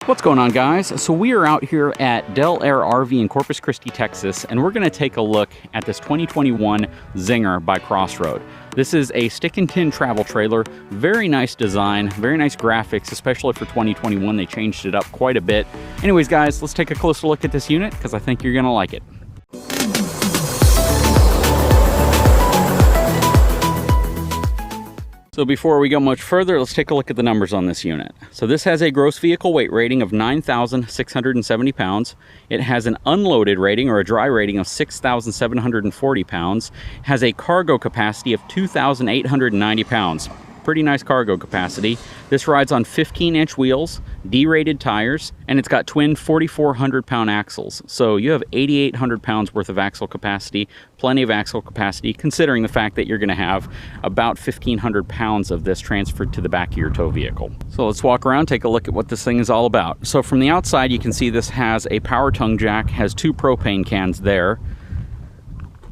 What's going on, guys? So we are out here at Del Air RV in Corpus Christi, Texas, and we're going to take a look at this 2021 Zinger by Crossroad. This is a stick and tin travel trailer. Very nice design, very nice graphics, especially for 2021. They changed it up quite a bit. Anyways, guys, let's take a closer look at this unit because I think you're going to like it. So before we go much further, let's take a look at the numbers on this unit. So this has a gross vehicle weight rating of 9,670 pounds. It has an unloaded rating or a dry rating of 6,740 pounds. It has a cargo capacity of 2,890 pounds. Pretty nice cargo capacity. This rides on 15-inch wheels, D-rated tires, and it's got twin 4,400-pound axles. So you have 8,800 pounds worth of axle capacity, plenty of axle capacity, considering the fact that you're going to have about 1,500 pounds of this transferred to the back of your tow vehicle. So let's walk around, take a look at what this thing is all about. So from the outside, you can see this has a power tongue jack, has two propane cans there.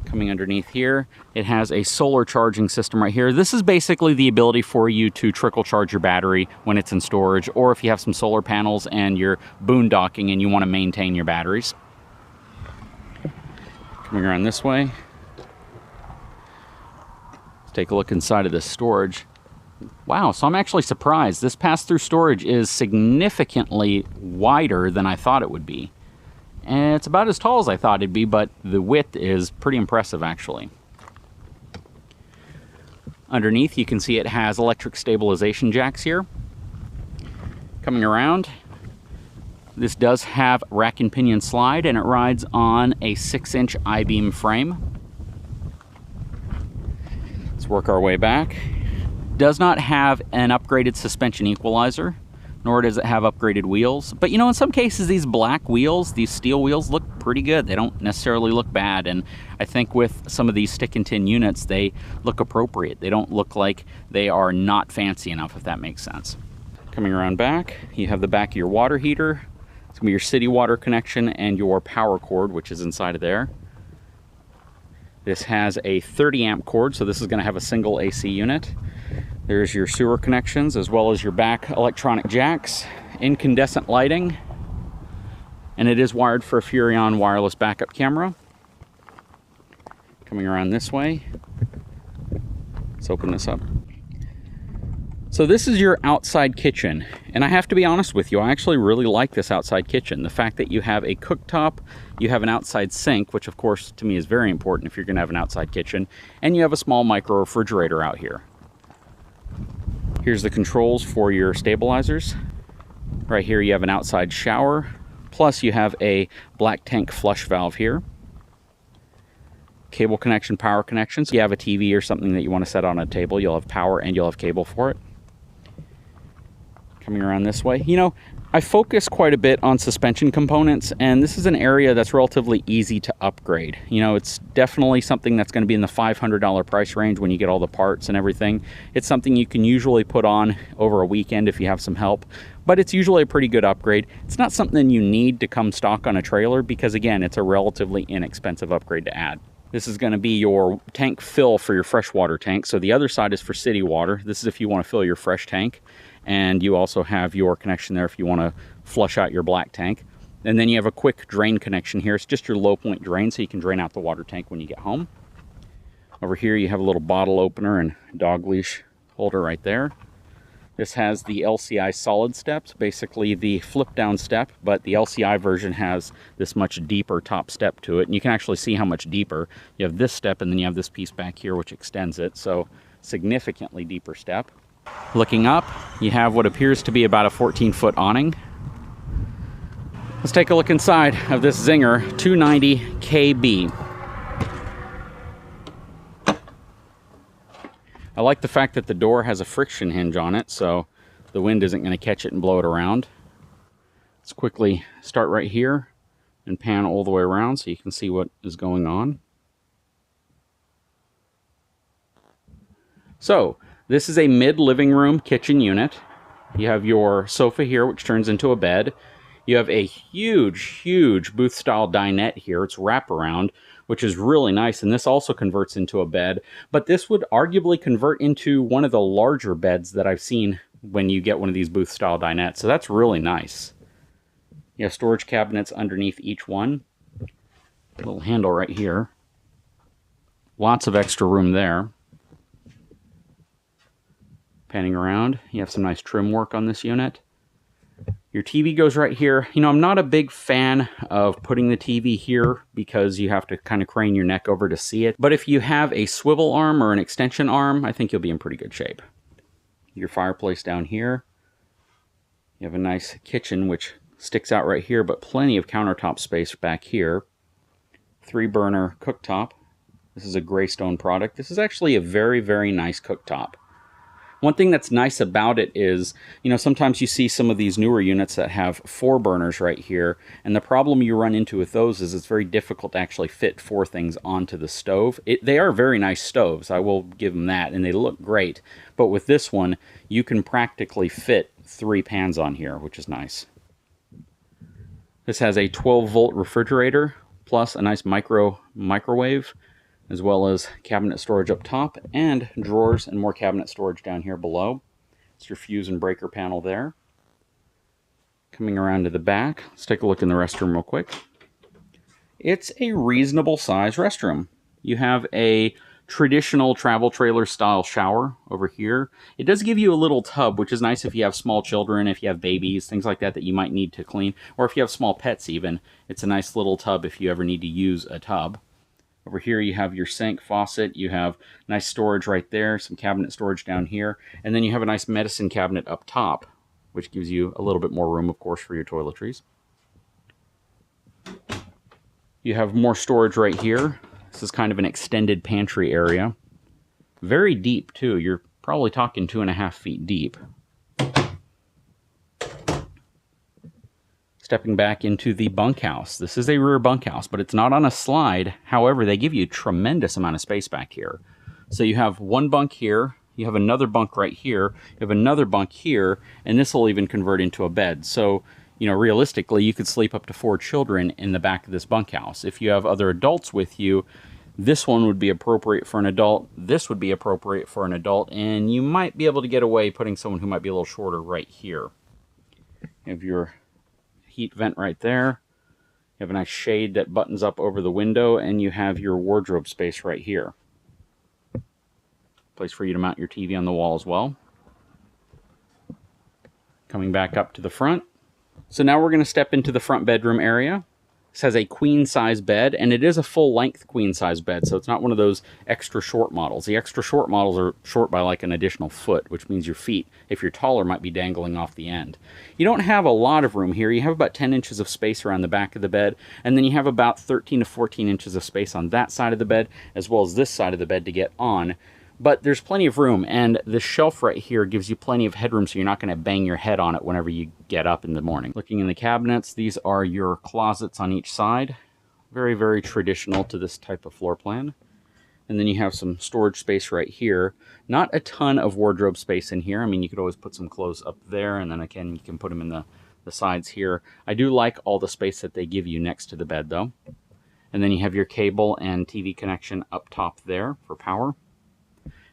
Coming underneath here, it has a solar charging system right here. This is basically the ability for you to trickle charge your battery when it's in storage, or if you have some solar panels and you're boondocking and you want to maintain your batteries. Coming around this way, let's take a look inside of this storage. Wow, so I'm actually surprised. This pass-through storage is significantly wider than I thought it would be. And it's about as tall as I thought it'd be, but the width is pretty impressive, actually. Underneath, you can see it has electric stabilization jacks here. Coming around, this does have rack and pinion slide, and it rides on a 6-inch I-beam frame. Let's work our way back. Does not have an upgraded suspension equalizer, nor does it have upgraded wheels. But you know, in some cases, these black wheels, these steel wheels, look pretty good. They don't necessarily look bad, and I think with some of these stick and tin units, they look appropriate. They don't look like they are not fancy enough, if that makes sense. Coming around back, you have the back of your water heater. It's gonna be your city water connection and your power cord, which is inside of there. This has a 30 amp cord, so this is gonna have a single AC unit. There's your sewer connections, as well as your back electronic jacks, incandescent lighting, and it is wired for a Furrion wireless backup camera. Coming around this way, let's open this up. So this is your outside kitchen, and I have to be honest with you, I actually really like this outside kitchen. The fact that you have a cooktop, you have an outside sink, which of course to me is very important if you're gonna have an outside kitchen, and you have a small micro refrigerator out here. Here's the controls for your stabilizers. Right here you have an outside shower, plus you have a black tank flush valve here. Cable connection, power connections. If you have a TV or something that you want to set on a table, you'll have power and you'll have cable for it. Coming around this way, you know, I focus quite a bit on suspension components, and this is an area that's relatively easy to upgrade. You know, it's definitely something that's going to be in the $500 price range when you get all the parts and everything. It's something you can usually put on over a weekend if you have some help, but it's usually a pretty good upgrade. It's not something you need to come stock on a trailer because, again, it's a relatively inexpensive upgrade to add. This is going to be your tank fill for your freshwater tank. So the other side is for city water. This is if you want to fill your fresh tank. And you also have your connection there if you want to flush out your black tank. And then you have a quick drain connection here. It's just your low point drain, so you can drain out the water tank when you get home. Over here you have a little bottle opener and dog leash holder right there. This has the LCI solid steps, basically the flip down step, but the LCI version has this much deeper top step to it. And you can actually see how much deeper. You have this step, and then you have this piece back here which extends it, so significantly deeper step. Looking up, you have what appears to be about a 14-foot awning. Let's take a look inside of this Zinger 290 KB. I like the fact that the door has a friction hinge on it, so the wind isn't going to catch it and blow it around. Let's quickly start right here and pan all the way around so you can see what is going on. So, this is a mid-living room kitchen unit. You have your sofa here, which turns into a bed. You have a huge booth-style dinette here. It's wraparound, which is really nice, and this also converts into a bed. But this would arguably convert into one of the larger beds that I've seen when you get one of these booth-style dinettes, so that's really nice. You have storage cabinets underneath each one. A little handle right here. Lots of extra room there. Panning around, you have some nice trim work on this unit. Your TV goes right here. You know, I'm not a big fan of putting the TV here because you have to kind of crane your neck over to see it. But if you have a swivel arm or an extension arm, I think you'll be in pretty good shape. Your fireplace down here. You have a nice kitchen, which sticks out right here, but plenty of countertop space back here. 3-burner cooktop. This is a Greystone product. This is actually a very, very nice cooktop. One thing that's nice about it is, you know, sometimes you see some of these newer units that have 4 burners right here, and the problem you run into with those is it's very difficult to actually fit 4 things onto the stove. They are very nice stoves, I will give them that, and they look great, but with this one, you can practically fit 3 pans on here, which is nice. This has a 12-volt refrigerator, plus a nice microwave, as well as cabinet storage up top, and drawers and more cabinet storage down here below. It's your fuse and breaker panel there. Coming around to the back, let's take a look in the restroom real quick. It's a reasonable size restroom. You have a traditional travel trailer style shower over here. It does give you a little tub, which is nice if you have small children, if you have babies, things like that that you might need to clean, or if you have small pets even. It's a nice little tub if you ever need to use a tub. Over here you have your sink, faucet, you have nice storage right there, some cabinet storage down here, and then you have a nice medicine cabinet up top, which gives you a little bit more room, of course, for your toiletries. You have more storage right here. This is kind of an extended pantry area. Very deep, too. You're probably talking 2.5 feet deep. Stepping back into the bunkhouse. This is a rear bunkhouse, but it's not on a slide. However, they give you a tremendous amount of space back here. So you have one bunk here, you have another bunk right here, you have another bunk here, and this will even convert into a bed. So, you know, realistically, you could sleep up to 4 children in the back of this bunkhouse. If you have other adults with you, this one would be appropriate for an adult, this would be appropriate for an adult, and you might be able to get away putting someone who might be a little shorter right here. You have your heat vent right there. You have a nice shade that buttons up over the window, and you have your wardrobe space right here. Place for you to mount your TV on the wall as well. Coming back up to the front. So now we're going to step into the front bedroom area. This has a queen-size bed, and it is a full-length queen-size bed, so it's not one of those extra short models. The extra short models are short by like an additional foot, which means your feet, if you're taller, might be dangling off the end. You don't have a lot of room here. You have about 10 inches of space around the back of the bed, and then you have about 13 to 14 inches of space on that side of the bed, as well as this side of the bed to get on. But there's plenty of room, and the shelf right here gives you plenty of headroom, so you're not going to bang your head on it whenever you get up in the morning. Looking in the cabinets, these are your closets on each side. Very, very traditional to this type of floor plan. And then you have some storage space right here. Not a ton of wardrobe space in here. I mean, you could always put some clothes up there, and then again, you can put them in the sides here. I do like all the space that they give you next to the bed, though. And then you have your cable and TV connection up top there for power.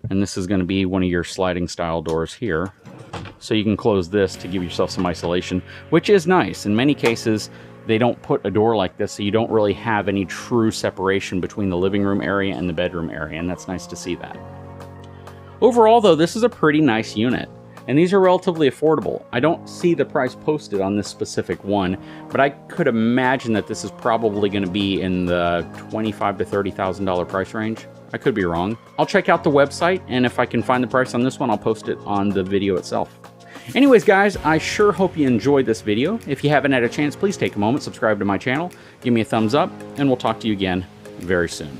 And this is going to be one of your sliding style doors here. So you can close this to give yourself some isolation, which is nice. In many cases, they don't put a door like this, so you don't really have any true separation between the living room area and the bedroom area, and that's nice to see that. Overall, though, this is a pretty nice unit, and these are relatively affordable. I don't see the price posted on this specific one, but I could imagine that this is probably going to be in the $25,000 to $30,000 price range. I could be wrong. I'll check out the website, and if I can find the price on this one, I'll post it on the video itself. Anyways, guys, I sure hope you enjoyed this video. If you haven't had a chance, please take a moment, subscribe to my channel, give me a thumbs up, and we'll talk to you again very soon.